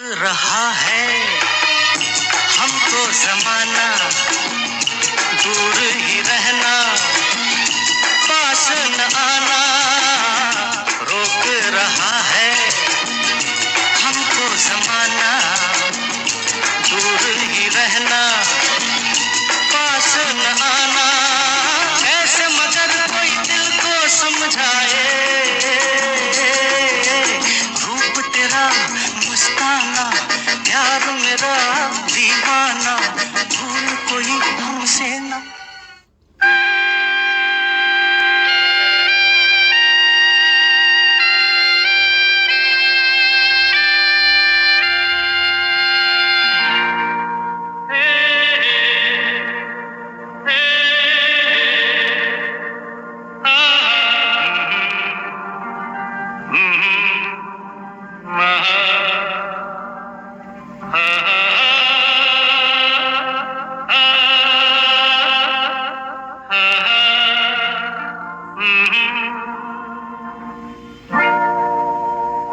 रहा है हमको जमाना, दूर ही रहना, पास न आना, रोक रहा है हमको जमाना, दूर ही रहना, पास न आना, ऐसे मगर कोई दिल को समझाए, रूप तेरा मस्ताना, प्यार मेरा दीवाना, भूल कोई हमसे ना।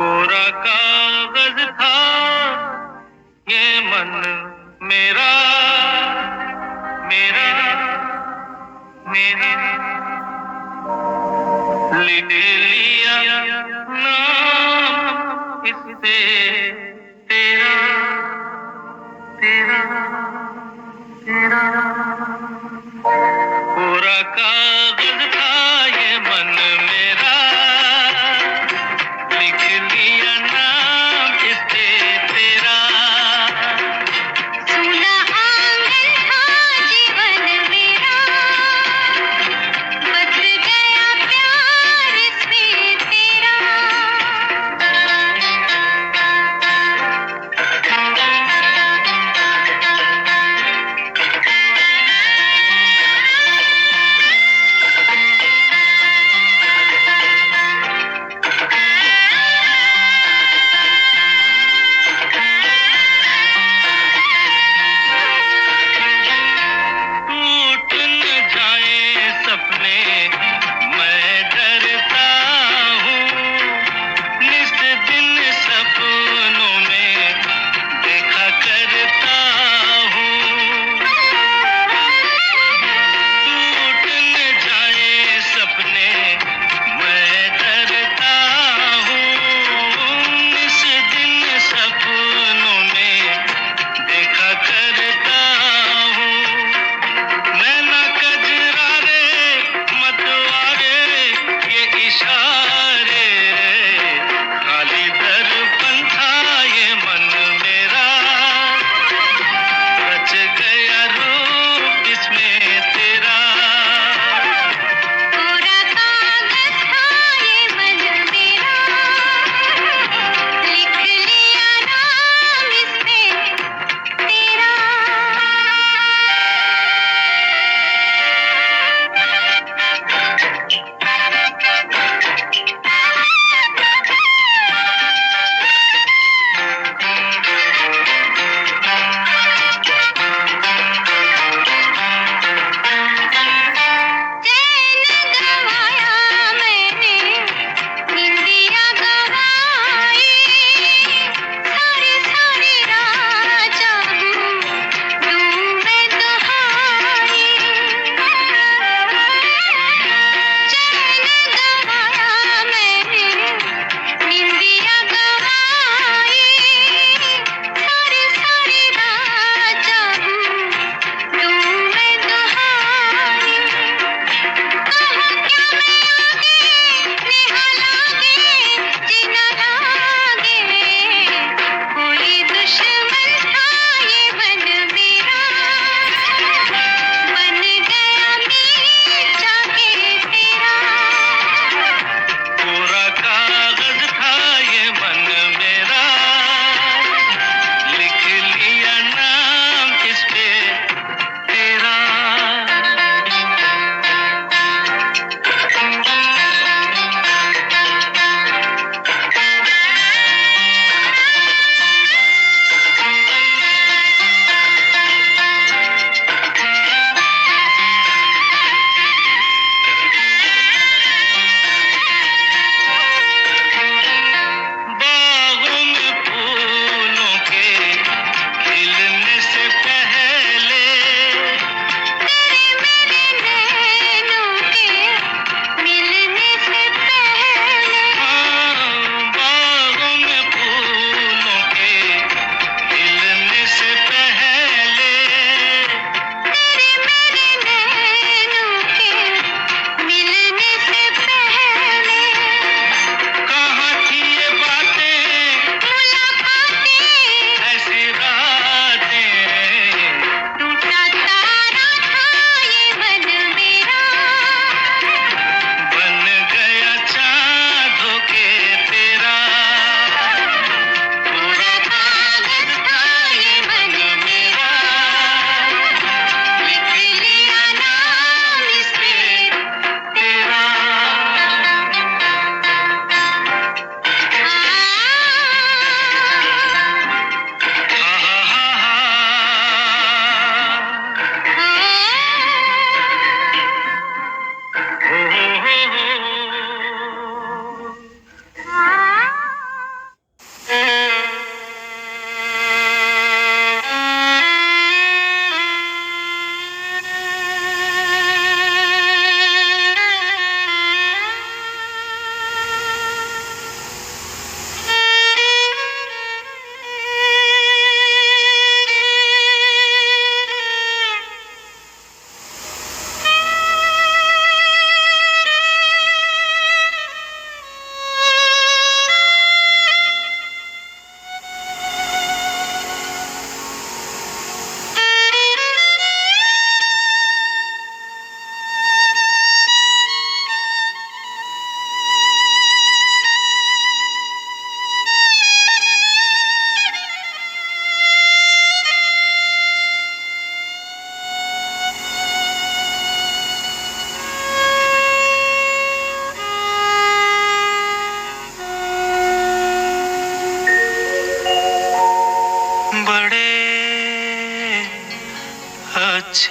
कोरा कागज था ये मन मेरा, मेरा, मेरा, लिख लिया नाम इस पे तेरा, तेरा, तेरा। कोरा कागज था ये मन मेरा, लिख लिया नाम इस पे तेरा। सुना आंगन था जीवन मेरा, बस गया प्यार इसमें तेरा।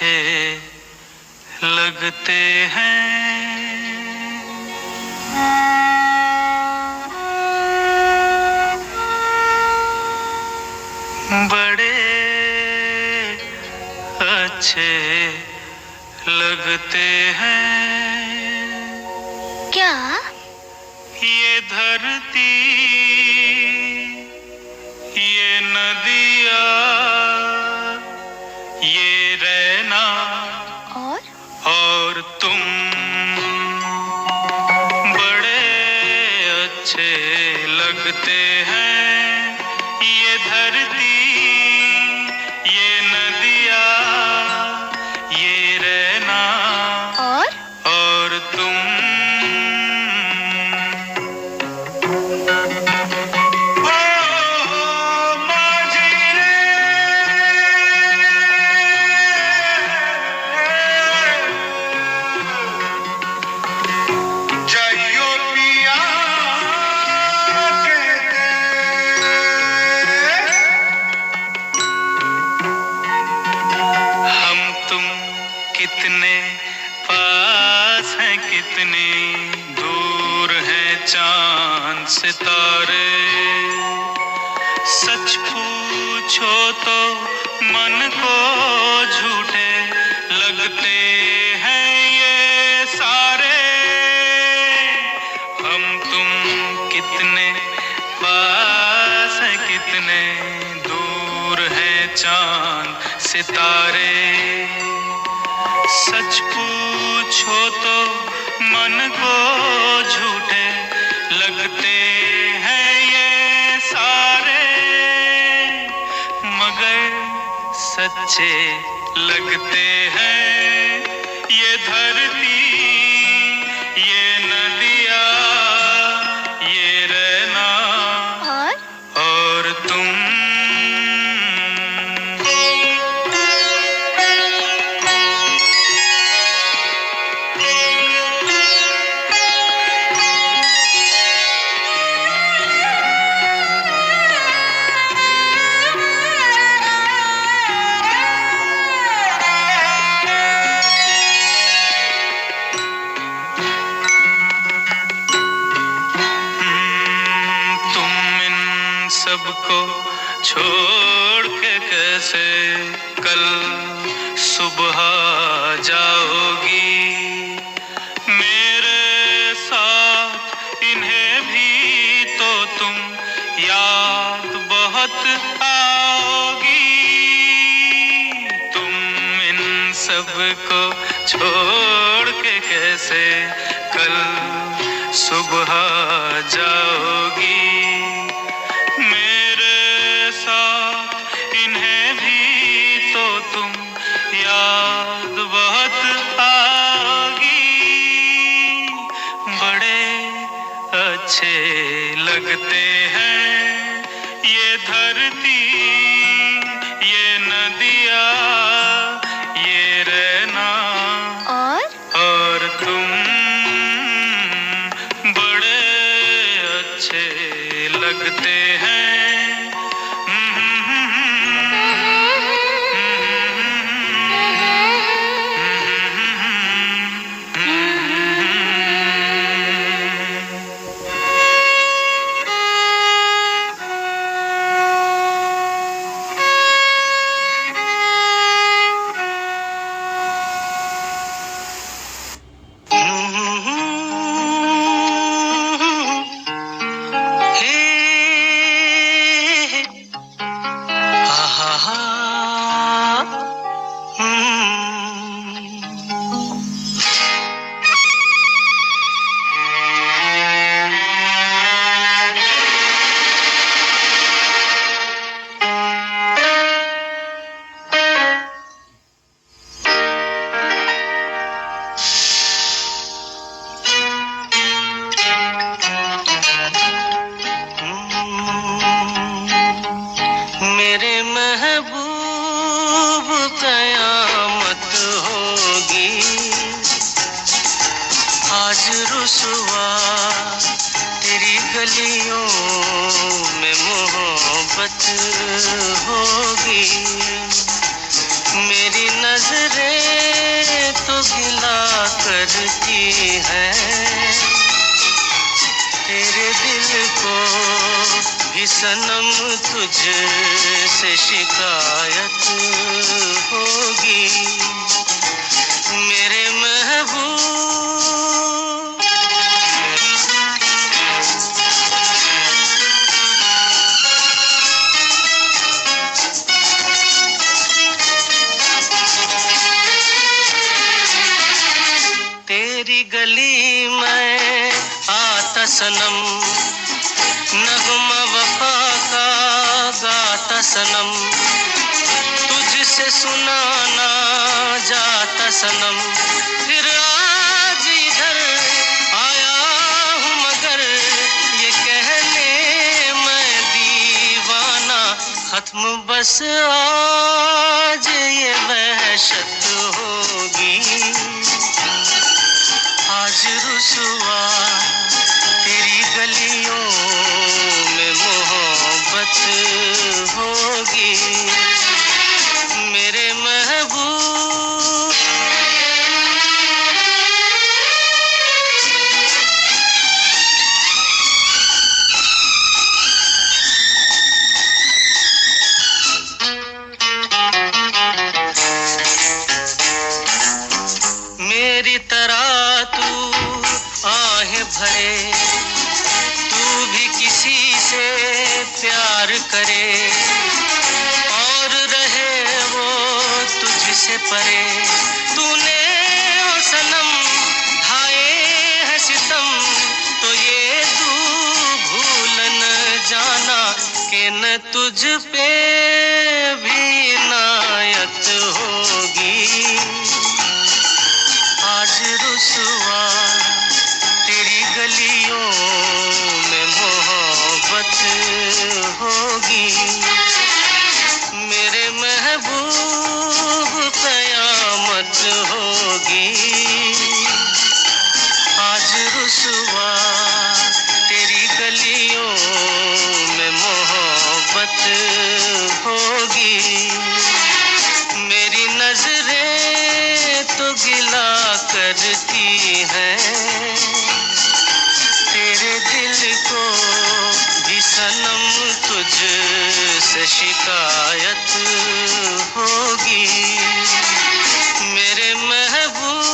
अच्छे लगते हैं, बड़े अच्छे लगते हैं। क्या? ये धरती, ये नदियाँ, ये रहना और तुम बड़े अच्छे लगते हैं। ये धरती, ये नदियाँ, ये रहना और तुम। कितने पास हैं, कितने दूर हैं चांद सितारे। सच पूछो तो मन को झूठे लगते हैं ये सारे। हम तुम कितने पास हैं, कितने दूर हैं चांद सितारे। सच पूछो तो मन को झूठे लगते हैं ये सारे, मगर सच्चे लगते हैं। ये धरती, ये नदियाँ, ये रहना और तुम। सबको छोड़ के कैसे कल सुबह जाओगी। मेरे साथ इन्हें भी तो तुम याद बहुत आओगी। तुम इन सबको छोड़ के कैसे कल सुबह जाओगी। मेरे साथ इन्हें भी तो तुम याद बहुत आओगी। बड़े अच्छे लगते हैं ये धरती, ये नदियाँ, ये रहना और तुम बड़े अच्छे लगते हैं। रुसवा तेरी गलियों में मोहब्बत होगी। मेरी नजरें तो गिला करती हैं, तेरे दिल को भी सनम तुझसे शिकायत होगी मेरे महबूब। तेरी गली में आता सनम, नगमा वफा का गाता सनम, तुझसे सुनाना जाता सनम, फिर आज इधर आया हूँ मगर ये कहने मैं दीवाना, खत्म बस आज ये वहशत होगी, आज रुसवा तेरी गलियों में मोहब्बत होगी मेरे महबूब। मेरी तरह तू आहें भरे, तू भी किसी से प्यार करे और रहे वो तुझसे परे, तूने ओ सनम ढाए है सितम, तो ये तू भूल न जाना कि न तुझ पे भी इनायत होगी, आज रुसवा तेरी गलियों में मोहब्बत होगी मेरे महबूब, कयामत होगी, आज रुसवा तेरी गलियों में मोहब्बत होगी मेरी नजरें तो गिला करती हैं, तेरे दिल को भी सनम तुझसे शिकायत होगी मेरे महबूब।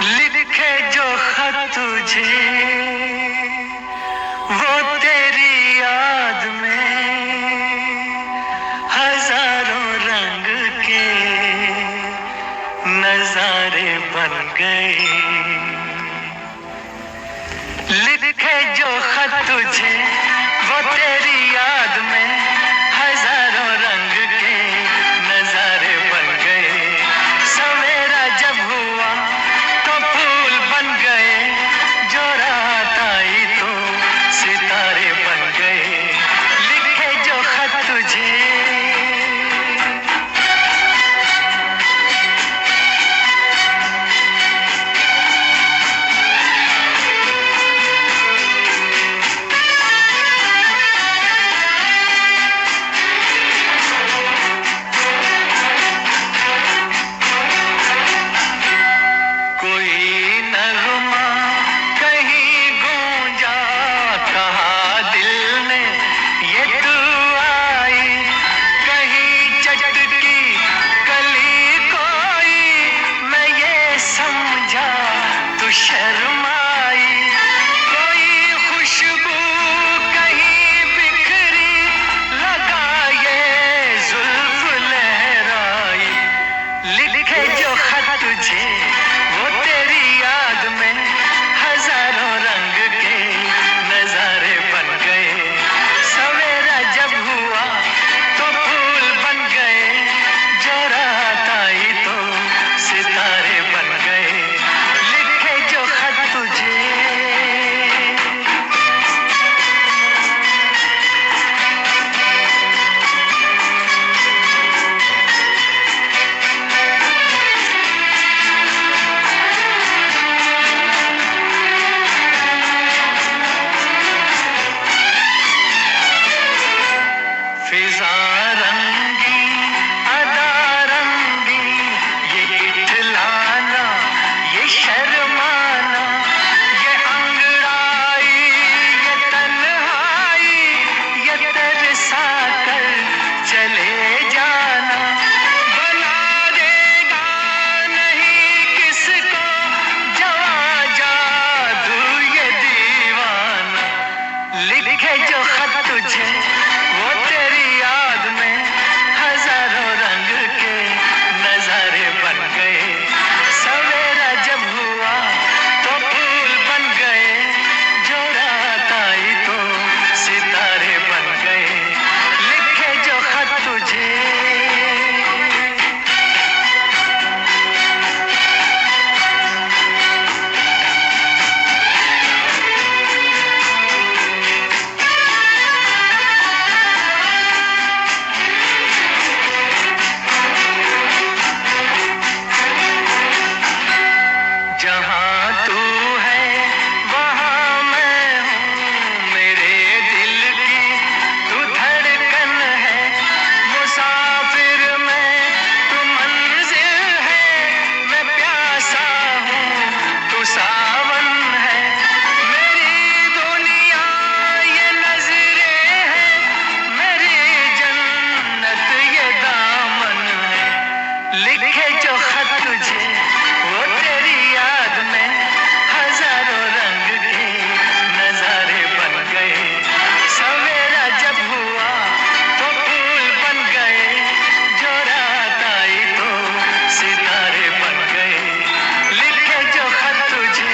लिखे जो खत तुझे वो तेरी याद में हजारों रंग के नजारे बन गए, लिखे जो खत तुझे वो तेरी याद में हजारों रंग के नजारे बन गए, सवेरा जब हुआ तो फूल बन गए, जो रात आई तो सितारे बन गए, लिखे जो खत तुझे। फिजा रंगी अदा रंगी, ये इठलाना ये शर्माना, ये अंगड़ाई ये तन्हाई, ये तरसा कर चले जाना, बना देगा नहीं किसको जवां जादू ये दीवाना। लिखे जो खत तुझे वो तेरी याद में हजारों रंग के नजारे बन गए, सवेरा जब हुआ तो फूल बन गए, जो रात आई तो सितारे बन गए। लिखे जो खत तुझे जहाँ तू है वहाँ मैं हूँ, मेरे दिल की तू धड़कन है, मुसाफिर मैं तू मंजिल है, मैं प्यासा हूँ तू सावन है, मेरी दुनिया ये नजरें हैं, मेरी जन्नत ये दामन है। लिखे जो खत तुझे वो तेरी याद में हजारों रंग के नजारे बन गए, सवेरा जब हुआ तो फूल बन गए, जो रात आई तो सितारे बन गए। लिखे जो खत तुझे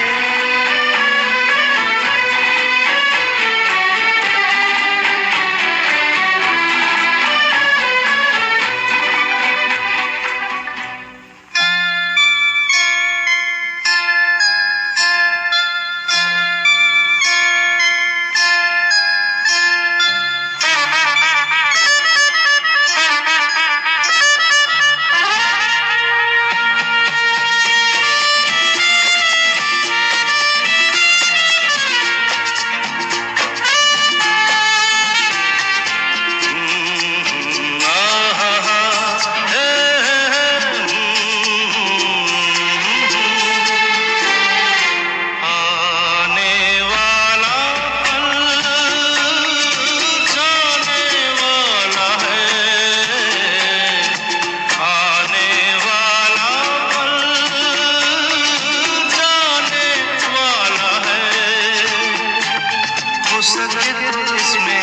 सके तो इसमें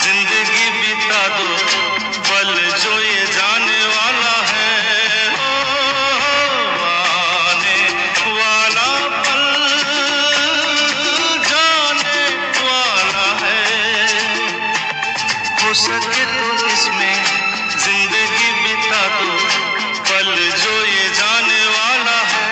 जिंदगी बिता दो, पल जो ये जाने वाला है, आने वाला पल जाने वाला है। हो सके तो इसमें जिंदगी बिता दो, पल जो ये जाने वाला है।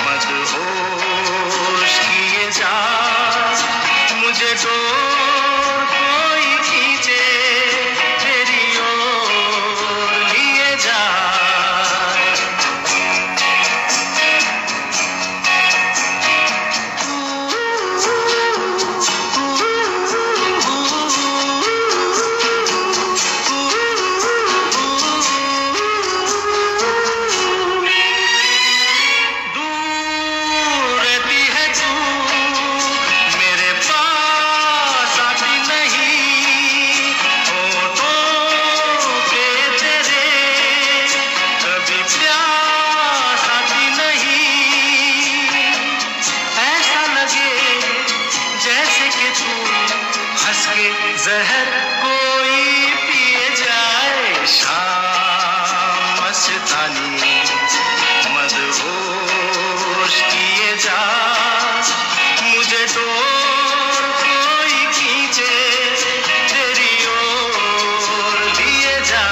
मदहोश किए जा, मुझे डोर कोई खींचे तेरी ओर लिए जा। दूर रहती है तू, मेरे पास आती नहीं, होठों पे तेरे कभी प्यास आती नहीं। ऐसा लगे जैसे कि तू हंस के जहर कोई पिए जाए। शाम मस्तानी मदहोश किए जा, मुझे डोर कोई खींचे तेरी ओर लिए जा।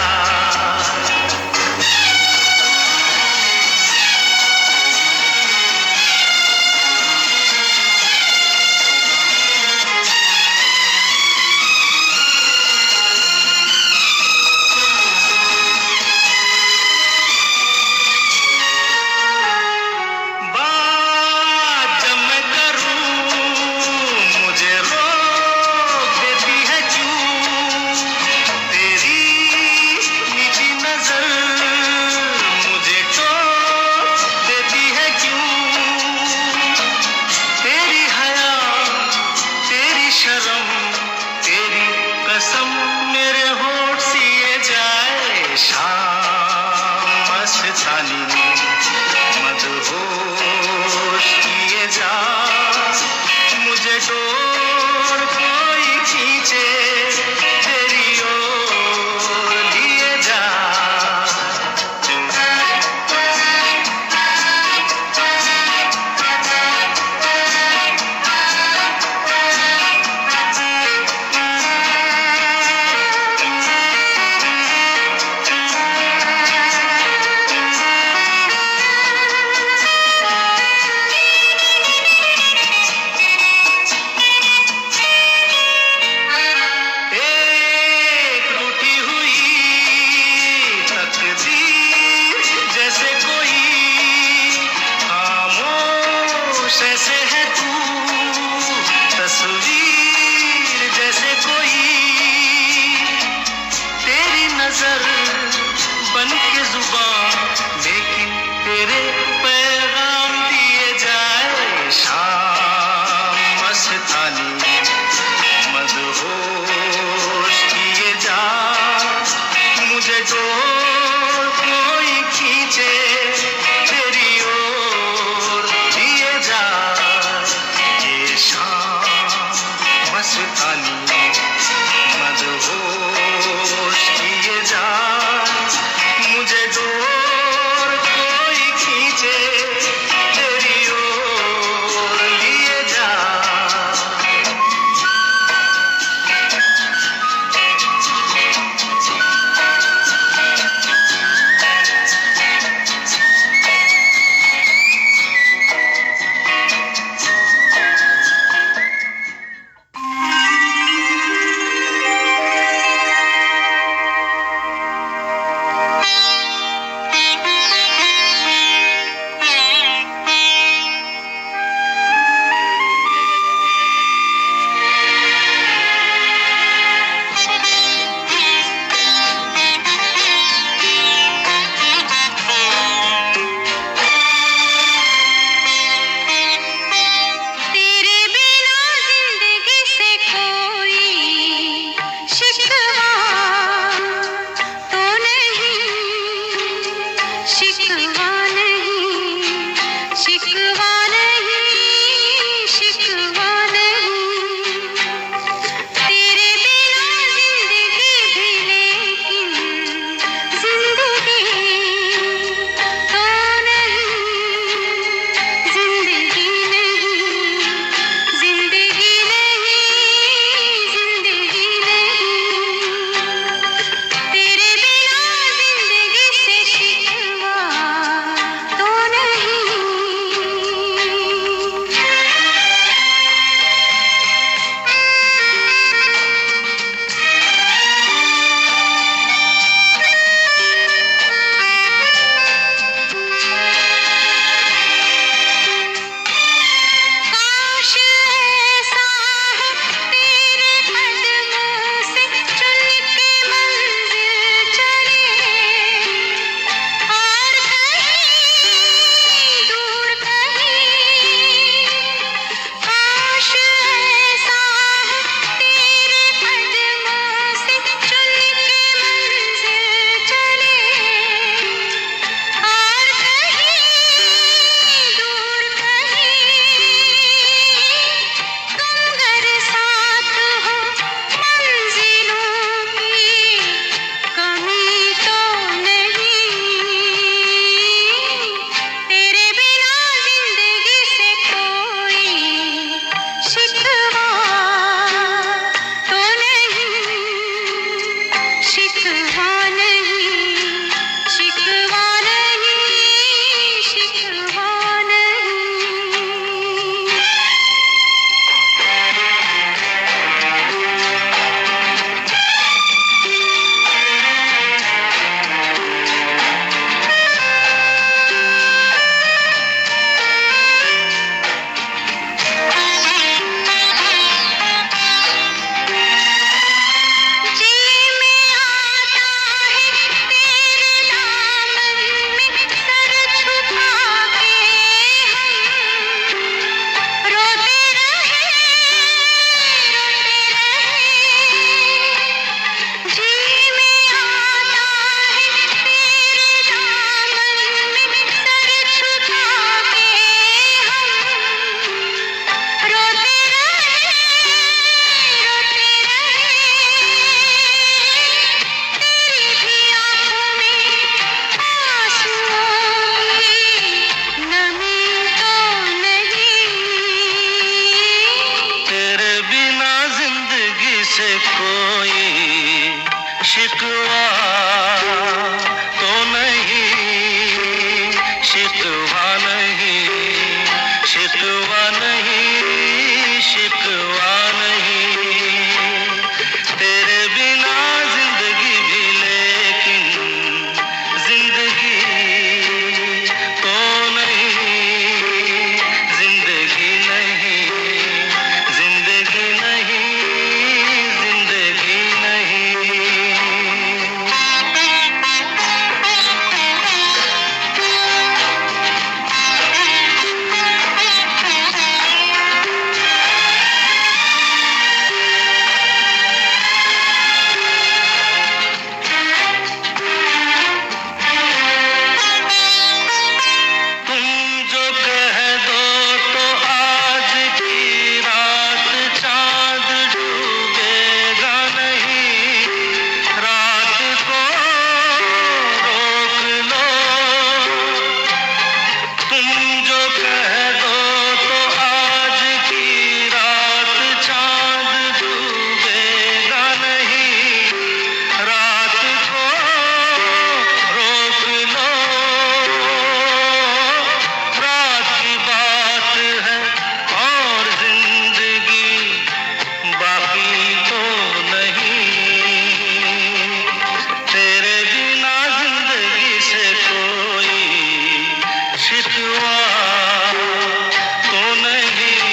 तो नहीं,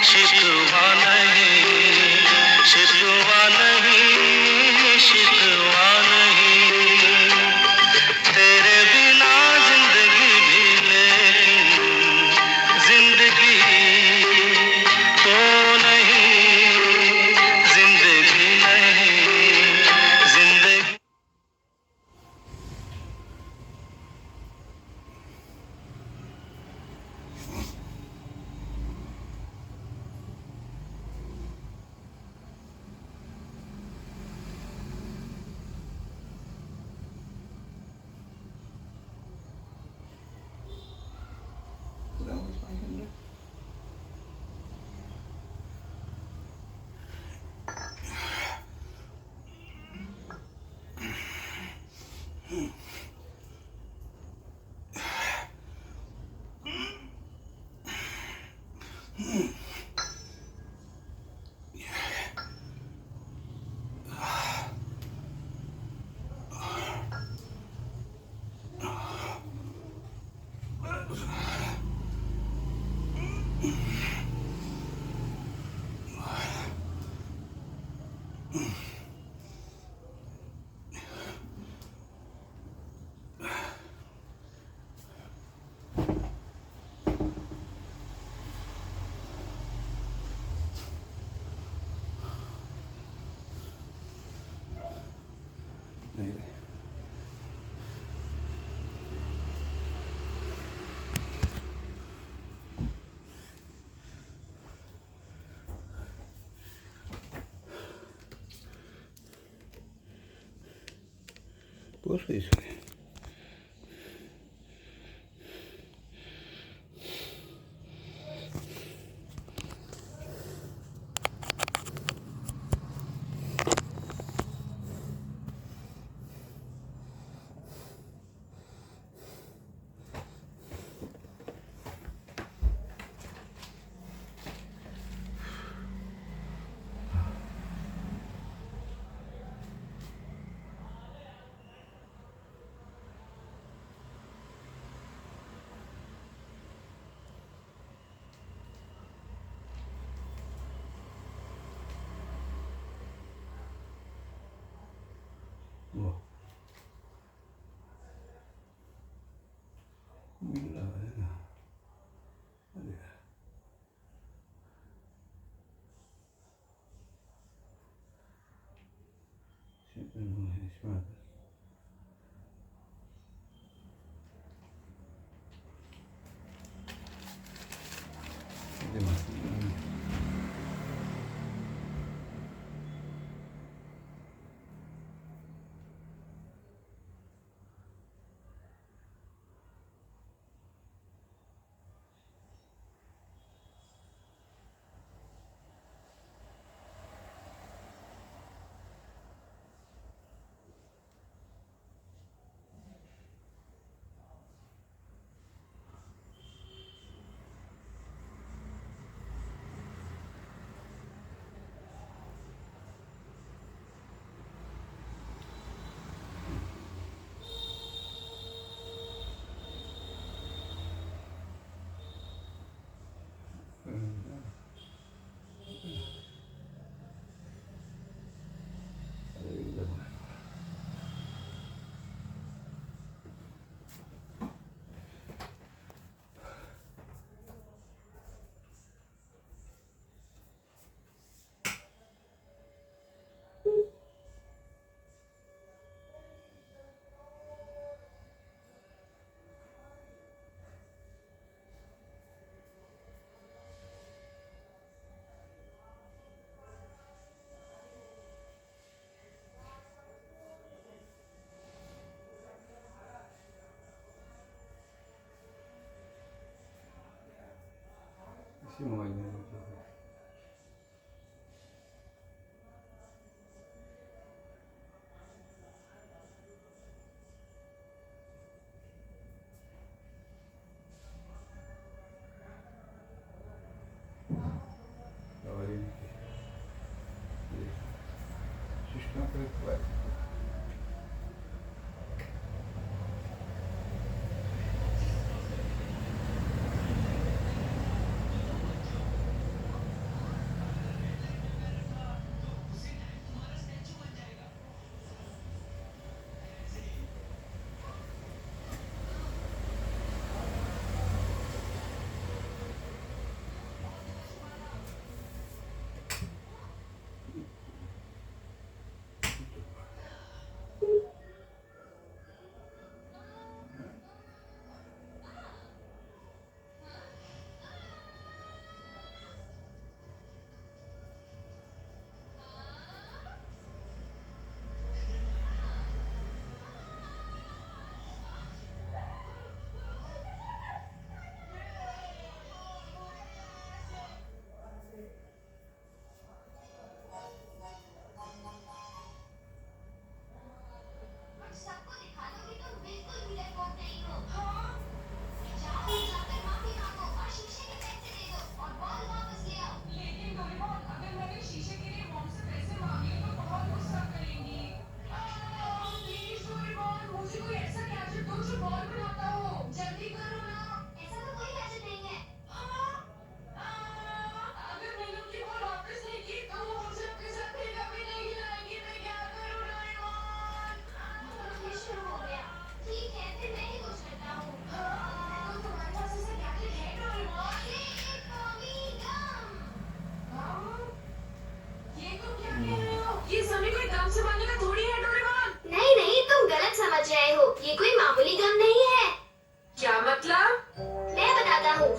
शिकवा नहीं, शिकवा नहीं, शिकवा नहीं। तेरे बिना जिंदगी भी, लेकिन जिंदगी तो नहीं, जिंदगी नहीं, जिंदगी। Posso isso? Sempre não é espada. Сегодня. Говорим. Слишком прикольно.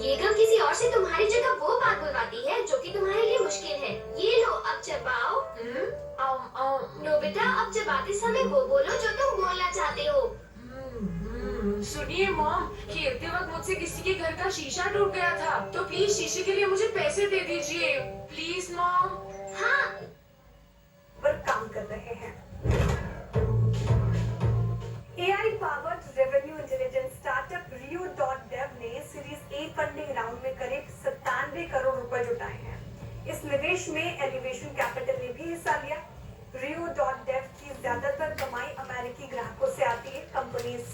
ये गम किसी और से तुम्हारी जगह वो बात बुलवाती है जो कि तुम्हारे लिए मुश्किल है। ये लो अब चबाओ। नोबिता अब चबाते समय वो बोलो जो तुम बोलना चाहते हो। सुनिए मॉम, खेलते वक्त मुझसे किसी के घर का शीशा टूट गया था, तो प्लीज शीशे के लिए मुझे पैसे दे दीजिए प्लीज मॉम। हाँ, पर काम कर रहे हैं। AI powered revenue intelligence startup Rio.dev ने सीरीज A फंडिंग राउंड में करीब 97 करोड़ रुपए जुटाए हैं। इस निवेश में एलिवेशन कैपिटल ने भी हिस्सा लिया। Rio.dev की ज्यादातर कमाई अमेरिकी ग्राहकों से आती है। कंपनी इस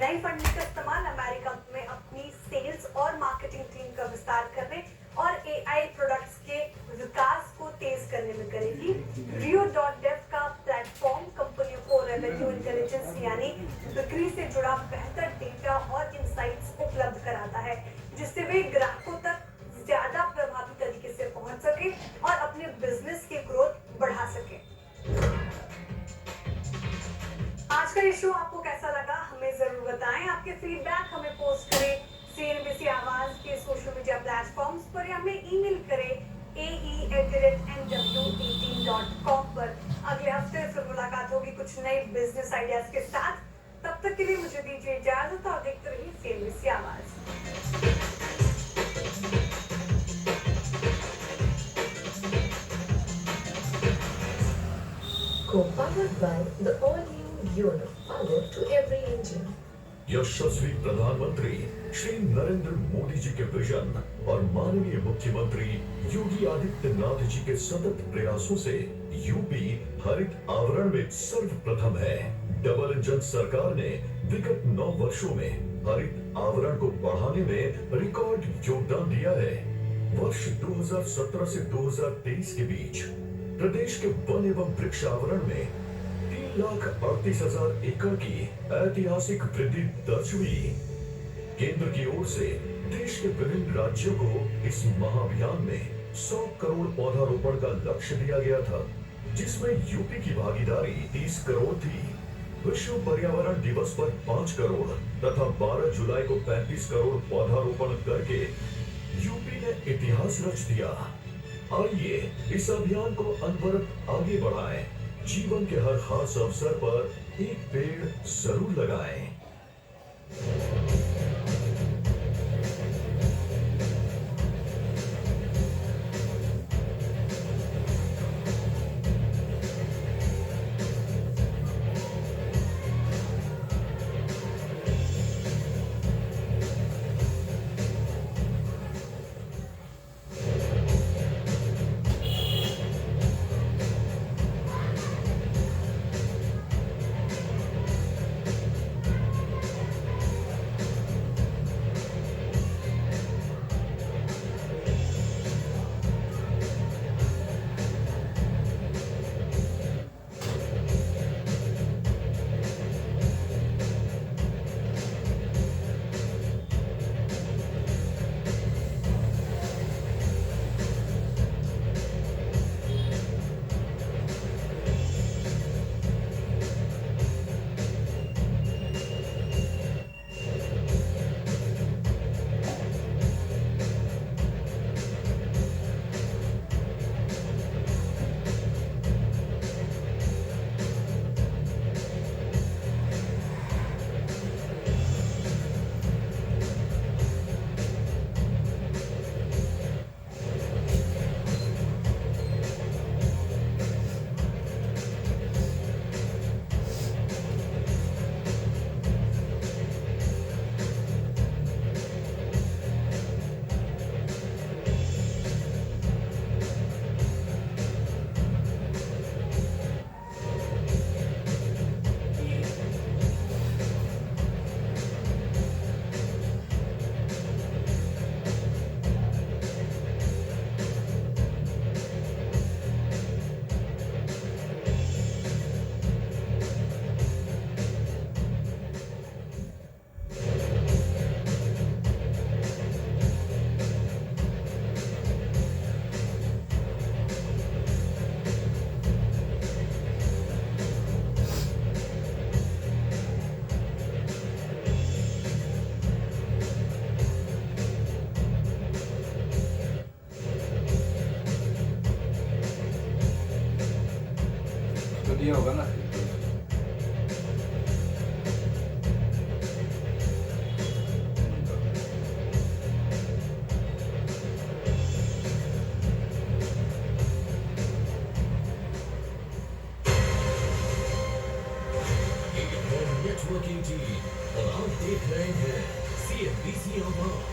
नई फंडिंग का इस्तेमाल अमेरिका में अपनी सेल्स और मार्केटिंग टीम का विस्तार करने और AI प्रोडक्ट्स के विकास को तेज करने में करेगी। Rio.dev का प्लेटफॉर्म कंपनियों को रेवेन्यू इंटेलिजेंस यानी बिक्री से जुड़ा बेहतर डेटा और इंसाइट्स उपलब्ध कराता है, जिससे वे ग्राहकों तक ज्यादा प्रभावी तरीके से पहुंच सके और अपने बिजनेस की ग्रोथ बढ़ा सके। आज का ये शो आपको कैसा लगा हमें जरूर बताएं। आपके फीडबैक हमें पोस्ट करें CNBC आवाज के सोशल मीडिया प्लेटफॉर्म्स पर या हमें ईमेल करें ae@nw18.com पर। अगले हफ्ते फिर मुलाकात होगी कुछ नए बिजनेस आइडियाज के साथ। तब तक के लिए मुझे दीजिए इजाजत और देखते रहिए CNBC आवाज। Co-powered by the all-new Yono, power to every engine. यशस्वी प्रधानमंत्री श्री नरेंद्र मोदी जी के विजन और माननीय मुख्यमंत्री योगी आदित्यनाथ जी के सतत प्रयासों से यूपी हरित आवरण में सर्वप्रथम है। डबल इंजन सरकार ने विगत 9 वर्षों में हरित आवरण को बढ़ाने में रिकॉर्ड योगदान दिया है। वर्ष 2017 से 2023 के बीच प्रदेश के वन एवं वृक्षावरण में 3,38,000 एकड़ की ऐतिहासिक वृद्धि दर्ज हुई। केंद्र की ओर से देश के विभिन्न राज्यों को इस महाअभियान में 100 करोड़ पौधारोपण का लक्ष्य दिया गया था, जिसमें यूपी की भागीदारी 30 करोड़ थी। विश्व पर्यावरण दिवस पर 5 करोड़ तथा 12 जुलाई को 35 करोड़ पौधारोपण करके यूपी ने इतिहास रच दिया। आइए इस अभियान को अनवरत आगे बढ़ाएं। जीवन के हर खास अवसर पर एक पेड़ जरूर लगाएं। ये होगा ना नेटवर्किंग टीम और आप देख रहे हैं CNBC आवाज।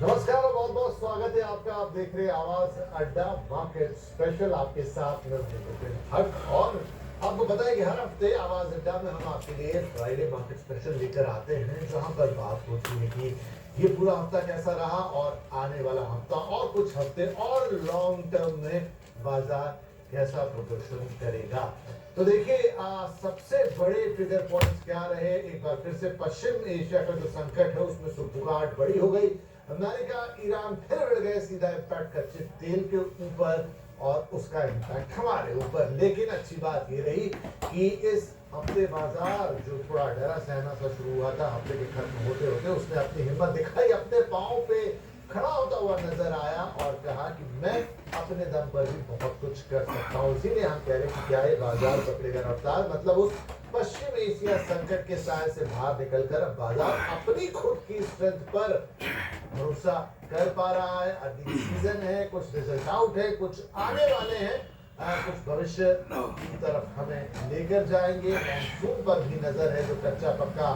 नमस्कार और बहुत बहुत स्वागत है आपका। आप देख रहे हैं आवाज अड्डा मार्केट स्पेशल, आपके साथ हक। और आपको पता है कि हर हफ्ते आवाज अड्डा में हम आपके लिए फ्राइडे मार्केट स्पेशल लेकर आते हैं, जहां पर बात होती है कि ये पूरा हफ्ता कैसा रहा और आने वाला हफ्ता और कुछ हफ्ते और लॉन्ग टर्म में बाजार कैसा प्रदर्शन करेगा। तो देखिए सबसे बड़े ट्रिगर पॉइंट्स क्या रहे। एक बार फिर से पश्चिम एशिया का जो संकट है उसमें सुगबुगाहट बड़ी हो गई। अमेरिका ईरान फिर बढ़ गए, सीधा इम्पैक्ट कच्चे तेल के ऊपर और उसका इम्पैक्ट हमारे ऊपर। लेकिन अच्छी बात ये रही कि इस हफ्ते बाजार जो थोड़ा डरा सहना सा शुरू हुआ था, हफ्ते के खत्म होते होते उसने अपनी हिम्मत दिखाई, अपने पांव पे खड़ा होता हुआ नजर आया और कहा कि मैं अपने दम पर भी बहुत कुछ कर सकता हूँ। इसीलिए हम कह रहे हैं कि क्या ये बाजार पकड़ेगा रफ्तार, मतलब उस पश्चिम एशिया संकट के साय से बाहर निकलकर अब बाजार अपनी खुद की स्ट्रेंथ पर भरोसा कर पा रहा है। अर्निंग सीजन है, कुछ रिजल्ट आउट है, कुछ आने वाले हैं, कुछ भविष्य की तरफ हमें लेकर जाएंगे। मानसून पर भी नजर है, जो कच्चा पक्का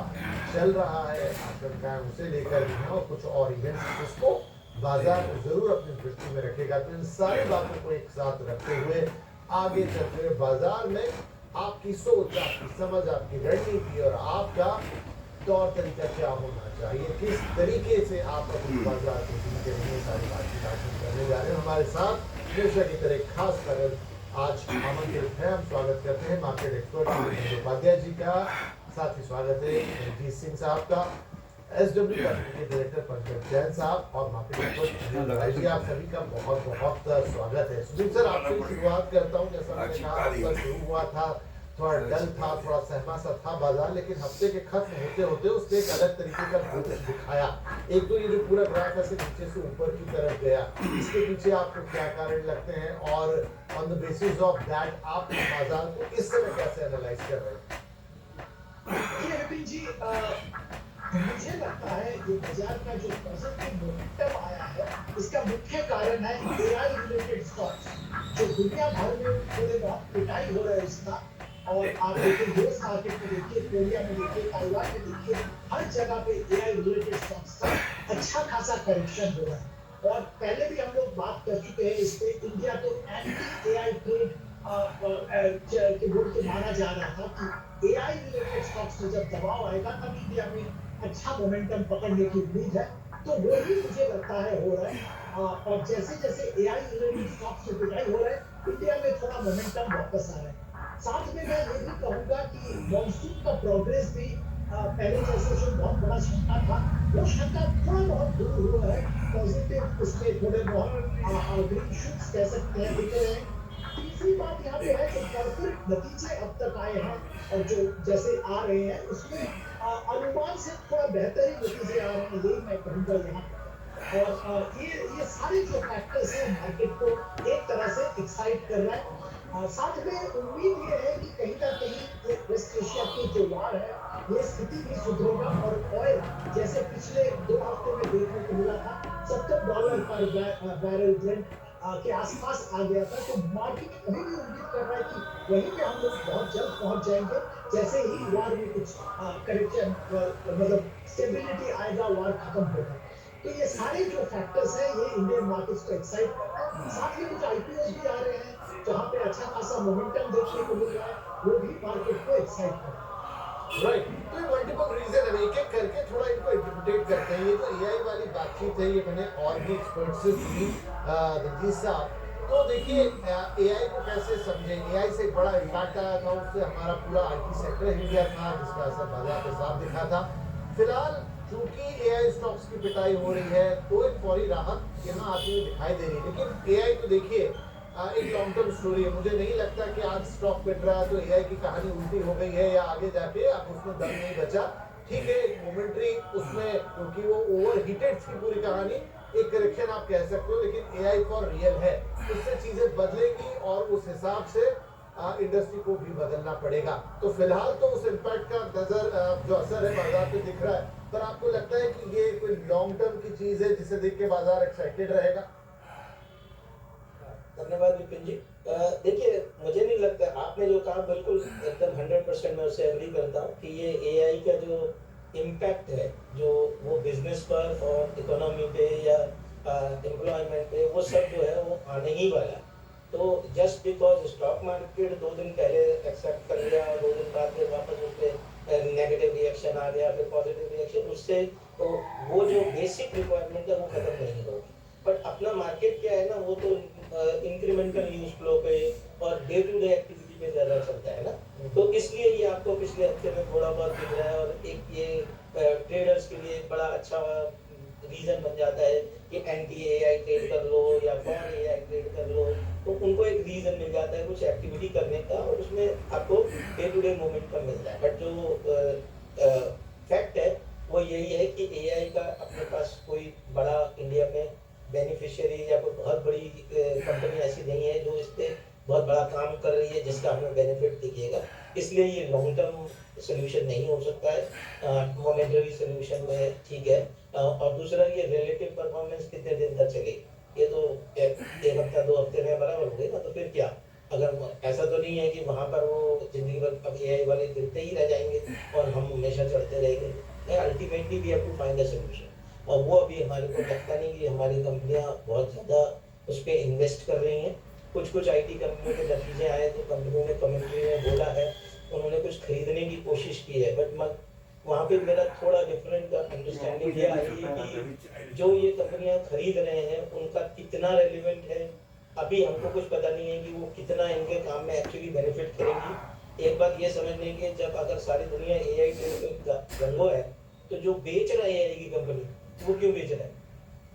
चल रहा है, आशंकाएं उसे लेकर भी हैं और कुछ और इवेंट्स जिसको बाजार जरूर अपनी दृष्टि में रखेगा। तो इन सारी बातों को एक साथ रखते हुए आगे चलते हुए बाजार में आपकी सोच, आपकी समझ, आपकी रणनीति और आपका तौर तरीका क्या होना चाहिए, किस तरीके से आप अपनी बाजार को जीतते हैं, सारी बातचीत हासिल करने जा रहे हैं। हमारे साथ हमेशा की तरह खास पैनल आज आमंत्रित है। हम स्वागत करते हैं मार्केट एक्सपर्ट उपाध्याय जी का, साथ ही स्वागत है रणजीत सिंह साहब का, SW के डायरेक्टर पंकज जैन साहब और मार्केट एक्सपर्ट जी, आप सभी का बहुत बहुत स्वागत है। सुदीप सर, आपसे शुरुआत करता हूँ। जैसा मैंने कहा हफ्ता शुरू हुआ था, थोड़ा डल था, थोड़ा सहमा सा था बाजार, लेकिन हफ्ते के खत्म होते होते उसने एक अलग तरीके का ग्रोथ दिखाया। एक तो ये जो पूरा ग्राफ ऐसे नीचे से ऊपर की तरफ गया, इसके पीछे आपको क्या कारण लगते हैं और on the basis of that आप बाजार को इस समय कैसे एनालाइज कर रहे हैं? मुझे लगता है ये बाजार का जो पॉजिटिव मोमेंटम आया है, इसका मुख्य कारण है एआई रिलेटेड स्टॉक्स, जो दुनिया भर में थोड़े बहुत पिटाई हो रहा है इसका। और आप देखिए यूएस मार्केट में देखिए, कोरिया में देखिए, ताइवान में देखिए, हर जगह पे एआई रिलेटेड स्टॉक्स का अच्छा खासा करेक्शन हो रहा है। और पहले भी हम लोग बात कर चुके हैं इस पे, इंडिया तो एंटी एआई ट्रेड के बोल के माना जा रहा था कि एआई रिलेटेड स्टॉक्स में जब दबाव आएगा तब इंडिया में अच्छा मोमेंटम पकड़ने की उम्मीद है। तो वही मुझे लगता है हो रहा है। और जैसे जैसे एआई रिलेटेड स्टॉक्स में पिटाई हो रहा है, इंडिया में थोड़ा मोमेंटम वापस आ रहा है। साथ में मैं ये भी कहूंगा कि मॉनसून का प्रोग्रेस भी पहले जैसे जो बहुत बड़ा शंका था, वो शंका थोड़ा बहुत दूर हुआ है। पॉजिटिव उसमें थोड़े बहुत ग्रीन शूट्स कह सकते हैं दिख रहे हैं। तीसरी बात यहाँ पे है कि कॉर्पोरेट नतीजे अब तक आए हैं और जो जैसे आ रहे हैं उसमें अनुमान से थोड़ा बेहतरीन नतीजे आ रहे हैं, यही मैं कहूँगा यहाँ पर। और ये सारे जो फैक्टर्स हैं मार्केट को एक तरह से एक्साइट कर रहा है। साथ में उम्मीद ये है कि कहीं ना कहीं वेस्ट एशिया की जो वार है, ये स्थिति भी सुधरेगा और ऑयल जैसे पिछले 2 हफ्ते में देखने को मिला था, $70 पर बैरल ब्रेंट के आसपास आ गया था। तो मार्केट अभी भी उम्मीद कर रहा है कि वहीं पे हम लोग बहुत जल्द पहुंच जाएंगे, जैसे ही वार में कुछ करेक्शन मतलब स्टेबिलिटी आएगा, वार खत्म होगा। तो ये सारे जो फैक्टर्स हैं ये इंडियन मार्केट्स को एक्साइट करता है। साथ में कुछ आईपीओस भी आ रहे हैं जहाँ पे अच्छा खासा मोमेंटम देखने को मिल रहा है, वो भी मार्केट को एक्साइट कर रहा है। राइट, तो ये मल्टीपल रीजन है, एक एक करके थोड़ा इनको इंटरप्रेट करते हैं। ये तो एआई वाली बातचीत है, ये मैंने और भी एक्सपर्ट से सुनी। रंजीत साहब, तो देखिए एआई को कैसे समझें? एआई से एक बड़ा इम्पैक्ट आया था, उससे हमारा पूरा आईटी सेक्टर हिल गया था, जिसका असर बाजार पे साफ दिखा था। फिलहाल चूंकि एआई स्टॉक्स की पिटाई हो रही है, तो एक फौरी राहत यहाँ आती हुई दिखाई दे रही है। लेकिन एआई तो देखिए एक लॉन्ग टर्म स्टोरी है। मुझे नहीं लगता कि आज स्टॉक पिट रहा है तो एआई की कहानी उल्टी हो गई है या आगे जाके अब उसमें दम नहीं बचा। ठीक है, एक मोमेंट्री उसमें, क्योंकि वो ओवर हीटेड थी पूरी कहानी, एक करेक्शन आप कह सकते हो, लेकिन एआई फॉर रियल है, उससे चीजें बदलेंगी और उस हिसाब से इंडस्ट्री को भी बदलना पड़ेगा। तो फिलहाल तो उस इम्पैक्ट का नजर जो असर है बाजार पे दिख रहा है, पर आपको लगता है कि ये कोई लॉन्ग टर्म की चीज है जिसे देख के बाजार एक्साइटेड रहेगा? धन्यवाद विपिन जी। देखिए, मुझे नहीं लगता, आपने जो कहा बिल्कुल एकदम 100% मैं उससे एग्री करता हूँ कि ये एआई का जो इम्पैक्ट है, जो वो बिजनेस पर और इकोनॉमी पे या एम्प्लॉयमेंट पे, वो सब जो है वो आने ही वाला है। तो जस्ट बिकॉज स्टॉक मार्केट 2 दिन पहले एक्सेप्ट कर लिया और 2 दिन बाद फिर वापस उस पर नेगेटिव रिएक्शन आ गया, फिर पॉजिटिव रिएक्शन, उससे तो वो जो बेसिक रिक्वायरमेंट है वो खत्म नहीं होगी। बट अपना मार्केट क्या है ना, वो तो इंक्रीमेंटल न्यूज फ्लो पे और डे टू डे एक्टिविटी पे ज्यादा चलता है ना। तो इसलिए ये आपको पिछले हफ्ते में थोड़ा बहुत दिख रहा है और एक ये ट्रेडर्स के लिए बड़ा अच्छा रीजन बन जाता है कि एंटी एआई ट्रेड कर लो या फॉर एआई ट्रेड कर लो, तो उनको एक रीजन मिल जाता है कुछ एक्टिविटी करने का और उसमें आपको डे टू डे मोमेंटम मिलता है। बट जो फैक्ट है वो यही है कि एआई का अपने पास कोई बड़ा इंडिया में बेनिफिशियरी या कोई बहुत बड़ी कंपनी ऐसी नहीं है जो इस पर बहुत बड़ा काम कर रही है जिसका हमें बेनिफिट दिखेगा। इसलिए ये लॉन्ग टर्म सोल्यूशन नहीं हो सकता है, मोमेंटरी सोल्यूशन में ठीक है। और दूसरा, ये रिलेटिव परफॉर्मेंस कितने दिन तक चलेगी, ये तो एक हफ्ता 2 हफ्ते में बराबर हो गई ना, तो फिर क्या? अगर ऐसा तो नहीं है कि वहाँ पर वो जिंदगी भर अब एआई वाले गिरते ही रह जाएंगे और हम हमेशा चढ़ते रहेंगे। Ultimately we have to find a solution, और वो अभी हमारे को लगता नहीं कि हमारी कंपनियां बहुत ज़्यादा उस पर इन्वेस्ट कर रही हैं। कुछ आईटी कंपनियों के नतीजे आए तो कंपनियों ने कमेंट्री में बोला है, उन्होंने कुछ खरीदने की कोशिश की है, बट वहाँ पे मेरा थोड़ा डिफरेंट अंडरस्टैंडिंग ये आई है कि जो ये कंपनियां खरीद रहे हैं उनका कितना रेलिवेंट है अभी हमको कुछ पता नहीं है कि वो कितना इनके काम में एक्चुअली बेनिफिट करेंगी। एक बात ये समझने की, जब अगर सारी दुनिया एआई रंगो है तो जो बेच रहे हैं एआई की कंपनी वो क्यों बेच रहे हैं,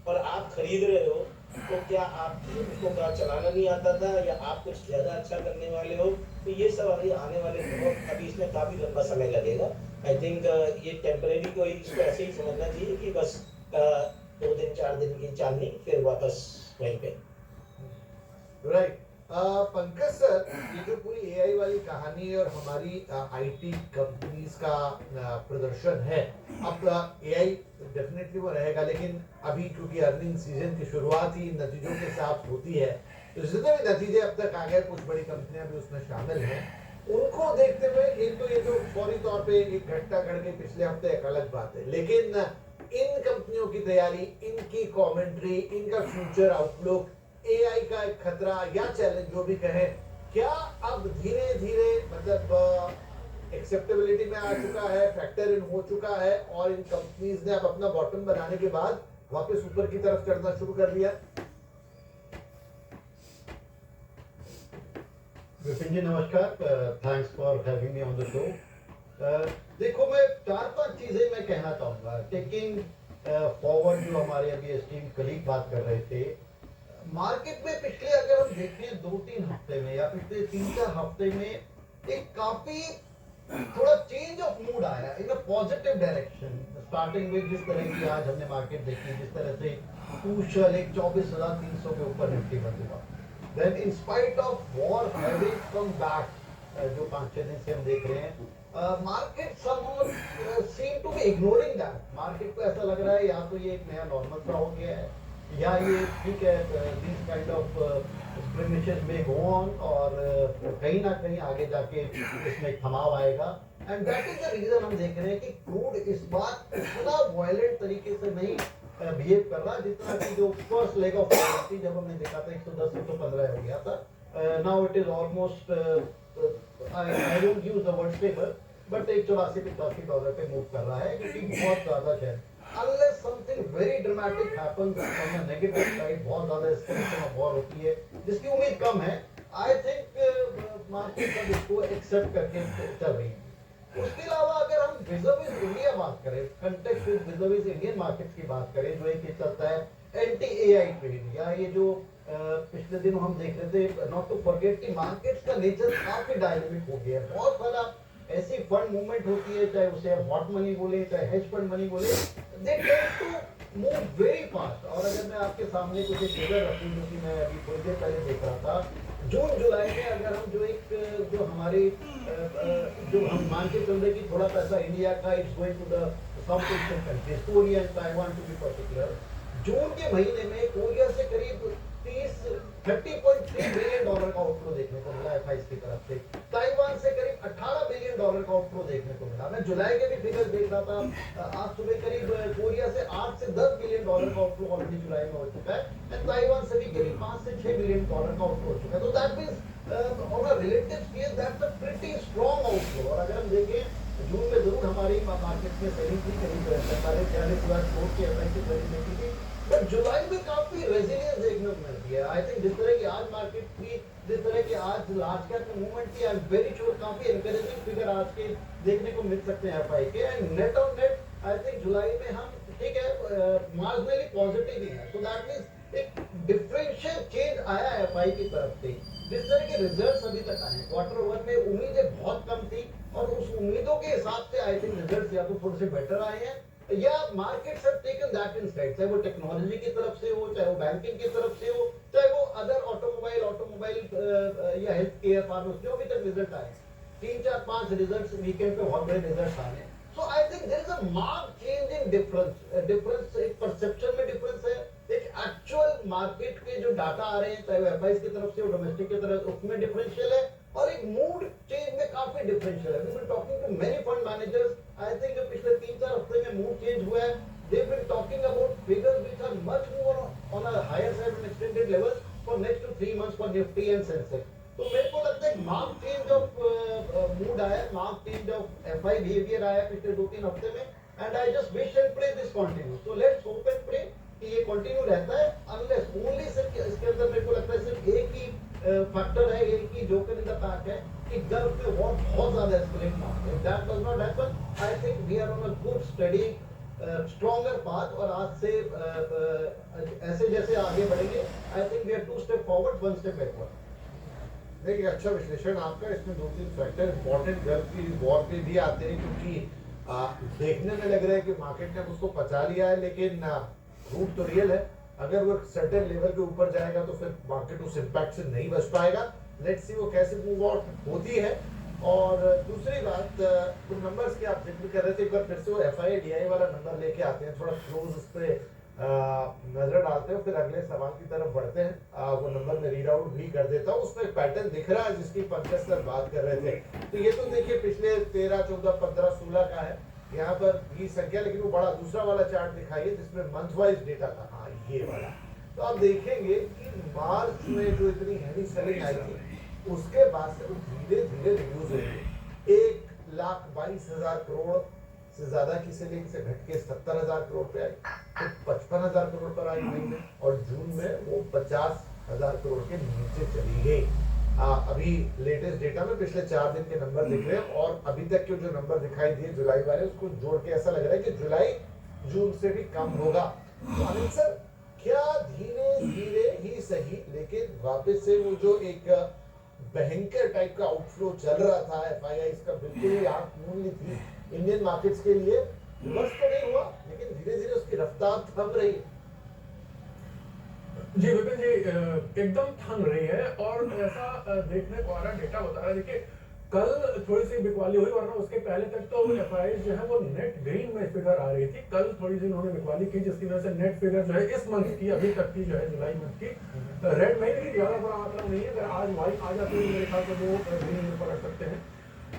और आप खरीद रहे हो तो क्या आपको क्या चलाना नहीं आता था या आप कुछ ज्यादा अच्छा करने वाले हो? तो ये सब अभी आने वाले दिनों, अभी इसमें काफी लंबा समय लगेगा। आई थिंक ये टेम्परेरी को इसको ऐसे ही समझना चाहिए कि बस 2 दिन 4 दिन की चांदनी, फिर वापस वहीं पे। राइट। पंकज सर, ये जो पूरी एआई वाली कहानी और हमारी आईटी कंपनीज का प्रदर्शन है, अब एआई डेफिनेटली वो रहेगा, लेकिन अभी क्योंकि अर्निंग सीजन की शुरुआत ही नतीजों के साथ होती है, तो जितने भी नतीजे अब तक आ गए, कुछ बड़ी कंपनियां भी उसमें शामिल हैं, उनको देखते हुए एक तो ये जो फौरी तौर पे एक घटना घट गई पिछले हफ्ते एक अलग बात है, लेकिन इन कंपनियों की तैयारी, इनकी कमेंट्री, इनका फ्यूचर आउटलुक, एआई का एक खतरा या चैलेंज जो भी कहें, क्या अब धीरे धीरे मतलब एक्सेप्टेबिलिटी में आ चुका है, फैक्टर इन हो चुका है और इन कंपनीज ने अब अपना बॉटम बनाने के बाद वापस ऊपर की तरफ चढ़ना शुरू कर दिया? विपिन जी नमस्कार, thanks for having me on the show. देखो, मैं 4-5 चीजें मैं कहना चाहूँगा टेकिंग फॉरवर्ड जो हमारे अभी एस्टीम कलीग बात कर रहे थे। मार्केट में पिछले अगर हम देखें 2-3 हफ्ते में या पिछले 3-4 हफ्ते में एक काफी थोड़ा चेंज ऑफ मूड आया इन अ पॉजिटिव डायरेक्शन, स्टार्टिंग में जिस तरह की आज हमने मार्केट देखी, जिस तरह से क्रूशल एक 24,300 के ऊपर निफ्टी बंद हुआ, then in spite of war having come back, जो 5-6 दिन से हम देख रहे हैं, market somehow seem to be ignoring that. Market को ऐसा लग रहा है या तो ये एक नया नॉर्मल सा हो गया है या ये ठीक है, दिस काइंड ऑफ स्क्रिमेजेस में गो ऑन और कहीं ना कहीं आगे जाके इसमें थमाव आएगा। And that is the reason हम देख रहे हैं कि क्रूड इस बार इतना वायलेंट तरीके से नहीं बिहेव कर रहा जितना कि जो फर्स्ट लेग ऑफ वॉलेटिलिटी जब हमने देखा था 110-115 हो गया था, now it is almost I don't use the word stable, but एक 84-85 डॉलर पे मूव कर रहा है, क्योंकि बहुत ज्यादा है। Unless something very dramatic happens on the negative side, बहुत ज़्यादा escalation of war होती है, जिसकी उम्मीद कम है, I think मार्केट सब इसको एक्सेप्ट करके चल रही है। उसके अलावा अगर हम vis-a-vis इंडिया बात करें, context vis-a-vis इंडियन मार्केट्स की बात करें, जो एक चलता है एंटी एआई ट्रेड या ये जो पिछले दिनों हम देख रहे थे, नॉट टू फॉरगेट कि मार्केट्स का नेचर काफी डायनेमिक हो गया है। बहुत सारा ऐसी फंड मूवमेंट होती है, चाहे उसे हॉट मनी बोले चाहे हेज फंड मनी बोले, they tend to move very fast. और अगर मैं आपके सामने कुछ एक फिगर रखूं जो कि मैं अभी थोड़ी देर पहले देख रहा था, जून जुलाई में अगर हम जो हमारे जो हम मान के चल रहे कि थोड़ा पैसा इंडिया का it's going to the South Asian countries, Korea and Taiwan to be particular, जून के महीने में कोरिया से करीब 30.3 बिलियन डॉलर का आउटफ्लो देखने को मिला FIs की तरफ से, ताइवान से करीब 18 बिलियन डॉलर का आउटफ्लो देखने को मिला। मैं जुलाई के भी फिगर देख रहा था, आज सुबह करीब कोरिया से 8 से 10 बिलियन डॉलर का आउटफ्लो ऑलरेडी जुलाई में हो चुका है, एंड ताइवान से भी करीब 5 से 6 बिलियन डॉलर का आउटफ्लो हो चुका है। तो that means on a relative scale that's a pretty strong outflow. और अगर हम देखें जून में जरूर हमारी मार्केट में सेलिंग थी, करीब 45,000 करोड़ की FI की सेलिंग देखी थी, बट जुलाई में काफी रेजिलियंस देखने को मिलती है। आई थिंक जिस तरह की आज मार्केट की, जिस तरह की आज लार्ज कैप में मूवमेंट थी, आई एम वेरी श्योर काफी एनकरेजिंग फिगर आज के देखने को मिल सकते हैं FI के। And net on net I think जुलाई में हम ठीक है मार्जिनली पॉजिटिव ही है। सो दैट मींस एक डिफरेंशियल चेंज आया है FI की तरफ से। जिस तरह के रिजल्ट्स अभी तक आए, क्वार्टर 1 में उम्मीदें बहुत कम थी और उस उम्मीदों के हिसाब से आई थिंक रिजल्ट्स या तो थोड़े से बेटर आए हैं या markets have taken that in side, चाहे वो टेक्नोलॉजी की तरफ से हो, चाहे वो बैंकिंग की तरफ से हो, चाहे वो अदर ऑटोमोबाइल या हेल्थ केयर फार्मर्स जो अभी तक रिजल्ट आए, 3 4 5 रिजल्ट्स वीकेंड पे बहुत बड़े रिजल्ट्स आए। So I think there is a marked change in difference एक परसेप्शन में डिफरेंस है, एक एक्चुअल मार्केट के जो डाटा आ रहे हैं चाहे वो FIs की तरफ से हो, डोमेस्टिक की तरफ, उसमें डिफरेंशियल है, और एक मूड चेंज में काफी डिफरेंशियल है। We been talking to many fund managers, I think जो पिछले 3-4 हफ्ते में मूड चेंज हुआ है, they been talking about figures which are much more on a higher side on extended levels for next two 3 months for Nifty and Sensex. तो मेरे को लगता है मार्क चेंज ऑफ मूड आया, mark change of FI behaviour आया पिछले 2-3 हफ्ते में, and I just wish and pray this continue. So let's hope and pray कि ये कंटिन्यू रहता है, अनलेस ओनली सिर्फ इसके अंदर मेरे को लगता है सिर्फ एक ही फैक्टर है, एक ही जोकर इन द पैक है कि गल्फ में वॉर बहुत ज्यादा एस्केलेट ना हो। If that does not happen, I think we are on a good study stronger path, और आज से ऐसे जैसे आगे बढ़ेंगे, I think we are 2 step forward 1 step backward. देखिए अच्छा विश्लेषण आपका, इसमें 2-3 फैक्टर इंपॉर्टेंट गल्फ की वॉर पे भी आते हैं, क्योंकि देखने में लग रहा है कि मार्केट ने उसको पचा लिया है, लेकिन रूट तो रियल है। अगर वो सर्टेन लेवल के ऊपर जाएगा तो फिर मार्केट उस इम्पैक्ट से नहीं बच पाएगा। लेट्स सी वो कैसे मूव आउट होती है। और दूसरी बात, कुछ नंबर्स की आप जिक्र कर रहे थे, एक बार फिर से वो FI DI वाला नंबर लेके आते हैं, थोड़ा क्लोज उस पे नजर डालते हैं, फिर अगले सवाल की तरफ बढ़ते हैं। वो नंबर में रीड आउट भी कर देता हूँ, उसमें एक पैटर्न दिख रहा है जिसकी पंकज सर बात कर रहे थे। तो ये तो देखिए पिछले 13, 14, 15, 16 का है यहाँ पर 20 संख्या, लेकिन वो बड़ा दूसरा वाला चार्ट दिखाइए जिसमें मंथ वाइज डेटा था, हाँ ये वाला। तो आप देखेंगे कि मार्च में जो इतनी हैवी सेलिंग आई थी, उसके बाद से वो धीरे धीरे रिड्यूस हो गई। 1,22,000 करोड़ से ज्यादा की सेलिंग से घट के 70,000 करोड़ पे आई, फिर 55,000 करोड़ पर आई मई में, और जून में वो 50,000 करोड़ के नीचे चली गई। अभी लेटेस्ट डेटा में पिछले 4 दिन के नंबर दिख रहे हैं, और अभी तक के जो नंबर दिखाई दिए जुलाई वाले, उसको जोड़ के ऐसा लग रहा है कि जुलाई जून से भी कम होगा। तो अनिल सर, क्या धीरे धीरे ही सही, लेकिन वापस से वो जो एक भयंकर टाइप का आउटफ्लो चल रहा था FIIs का, बिल्कुल ही आंख मूंद ली थी इंडियन मार्केट्स के लिए, बस तो नहीं हुआ, लेकिन धीरे धीरे उसकी रफ्तार थम रही है। जी विपिन जी, एकदम थम रही है, और ऐसा देखने को आ रहा है, डेटा बता रहा है। देखिए कल थोड़ी सी बिकवाली हुई, वरना उसके पहले तक तो FIs जो है वो नेट गेन में फिगर आ रही थी। कल थोड़ी सी उन्होंने बिकवाली की, जिसकी वजह से नेट फिगर जो है इस मंथ की, अभी तक की जो है जुलाई मंथ की, रेड में ही ज्यादा बड़ा मतलब नहीं है। अगर आज वाइट आ जाती है मेरे ख्याल से वो ग्रीन में पलट सकते हैं।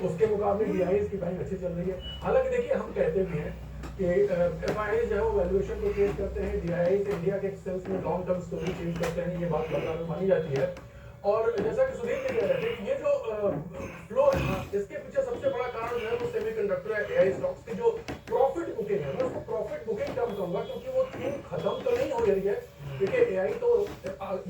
उसके मुकाबले DIs की बाइंग अच्छी चल रही है। हालांकि देखिए हम कहते भी हैं कि FIs जो है वो वैल्यूएशन को चेंज करते हैं, DIs इंडिया के सेंस में लॉन्ग टर्म स्टोरी चेंज करते हैं, ये बात बाजार में मानी जाती है। और जैसा कि सुधीर ने कह रहे थे कि ये जो फ्लो है ना, इसके पीछे सबसे बड़ा कारण जो है वो सेमीकंडक्टर है, AI स्टॉक्स की जो प्रॉफिट बुकिंग है, मैं उसको प्रॉफिट बुकिंग टर्म कहूंगा, क्योंकि वो थीम खत्म तो नहीं हो रही है, क्योंकि AI तो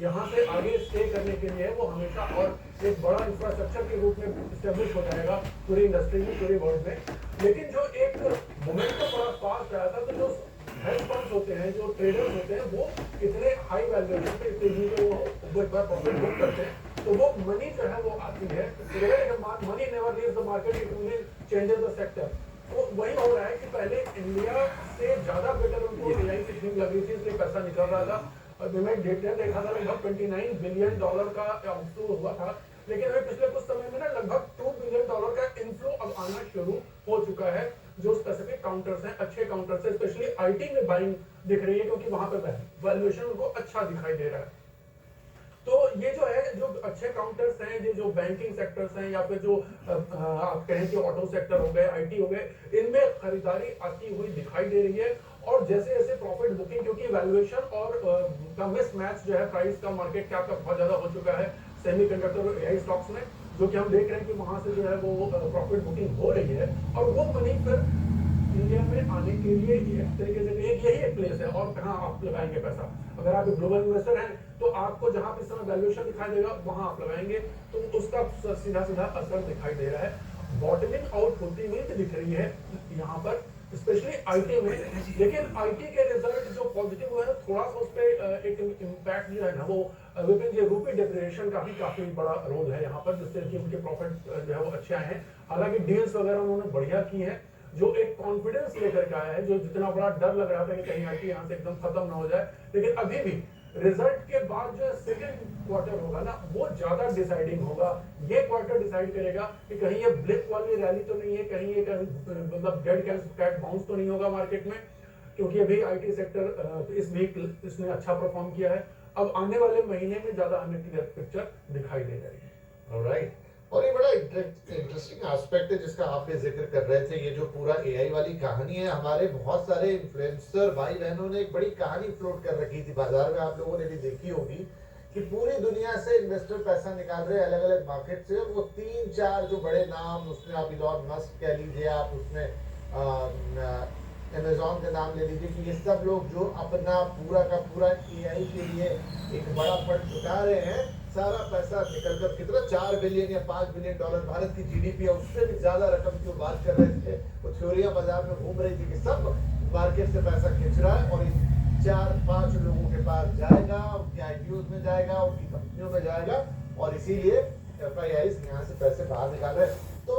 यहाँ से आगे स्टे करने के लिए वो हमेशा और एक बड़ा इंफ्रास्ट्रक्चर के रूप में स्टेब्लिश हो जाएगा पूरी इंडस्ट्री में, पूरे वर्ल्ड में। लेकिन जो एक मोमेंटम बड़ा फास्ट आया था, तो जो हेज फंड्स होते हैं, जो ट्रेडर्स होते हैं, वो इतने हाई वैल्यूएशन पे इतनी जो वो एक बार प्रॉफिट बुक करते हैं, तो वो मनी जो है वो आती है। Money never leaves the market, it only changes the sector. तो वही हो रहा है कि पहले इंडिया से ज्यादा बेटर उनको एआई की थीम लग रही थी, इसलिए पैसा निकल रहा था। और मैंने डेटा देखा था, लगभग $29 बिलियन का आउटफ्लो हुआ था, लेकिन अभी पिछले कुछ समय में ना लगभग $2 बिलियन का इनफ्लो अब आना शुरू हो चुका है, जो स्पेसिफिक काउंटर्स हैं, अच्छे काउंटर्स हैं, स्पेशली आईटी में बाइंग दिख रही है, क्योंकि वहां पे वैल्यूएशन उनको अच्छा दिखाई दे रहा है। तो ये जो है, जो अच्छे काउंटर्स हैं, ये जो बैंकिंग सेक्टर्स हैं, या फिर जो आप कहें कि ऑटो सेक्टर हो गए, आईटी हो गए, इनमें खरीदारी आती हुई दिखाई दे रही है। और जैसे जैसे प्रॉफिट बुकिंग, क्योंकि वैल्यूएशन और का मिसमैच जो है प्राइस का, मार्केट कैप का बहुत ज्यादा हो चुका है सेमीकंडक्टर और एआई स्टॉक्स में, जो कि हम देख रहे हैं कि वहां से जो है वो प्रॉफिट बुकिंग हो रही है, और वो मनी फिर इंडिया में आने के लिए एक तरीके से यही एक प्लेस है। और कहाँ आप लगाएंगे पैसा? अगर आप एक ग्लोबल इन्वेस्टर हैं, तो आपको जहां पे इस समय वैल्यूएशन दिखाई देगा, वहां आप लगाएंगे, तो उसका सीधा सीधा असर दिखाई दे रहा है। बॉटमिंग आउट होती हुई दिख रही है यहाँ पर, स्पेशली आईटी में। लेकिन आईटी के रिजल्ट जो पॉजिटिव हुए हैं, थोड़ा सा उस पर एक इम्पैक्ट जो है ना, वो विपिन जी, रूपी डिप्रिसिएशन का भी काफी बड़ा रोल है यहाँ पर, जिससे कि उनके प्रॉफिट जो है वो अच्छे आए हैं। हालांकि डील्स वगैरह उन्होंने बढ़िया की है, जो एक कॉन्फिडेंस लेकर के आया है, जो जितना बड़ा डर लग रहा था कि कहीं आईटी यहाँ से एकदम खत्म ना हो जाए, लेकिन अभी भी रिजल्ट के बाद जो सेकंड क्वार्टर होगा ना, वो ज्यादा डिसाइडिंग होगा। ये क्वार्टर डिसाइड करेगा कि कहीं ये ब्लिप वाली रैली तो नहीं है, कहीं ये मतलब डेड कैट बाउंस तो नहीं होगा मार्केट में, क्योंकि अभी आईटी सेक्टर इस वीक इसने अच्छा परफॉर्म किया है। अब आने वाले महीने में ज्यादा हमें क्लियर पिक्चर दिखाई दे रही है। ऑलराइट, और ये बड़ा इंटरेस्टिंग एस्पेक्ट है जिसका आप जिक्र कर रहे थे, ये जो पूरा एआई वाली कहानी है। हमारे बहुत सारे इन्फ्लुएंसर भाई बहनों ने एक बड़ी कहानी फ्लोट कर रखी थी बाजार में, आप लोगों ने भी देखी होगी, कि पूरी दुनिया से इन्वेस्टर पैसा निकाल रहे हैं अलग अलग मार्केट से। वो 3-4 जो बड़े नाम, उसमें आप इलॉन मस्क कह लीजिए, आप उसमें अमेजॉन का नाम ले लीजिए, कि ये सब लोग जो अपना पूरा का पूरा एआई के लिए एक बड़ा फंड जुटा रहे हैं, सारा पैसा निकलकर कितना $4 बिलियन या $5 बिलियन भारत की जीडीपी है, उससे भी ज्यादा रकम की बात कर रहे थे। वो थ्योरियां बाजार में घूम रही थी कि सब मार्केट से पैसा खींच रहा है और इन 4-5 लोगों के पास जाएगा, उनके आईपीओ में जाएगा, उनकी कंपनियों में जाएगा, और इसीलिए एफआईआई यहाँ से पैसे बाहर निकाल रहे हैं। तो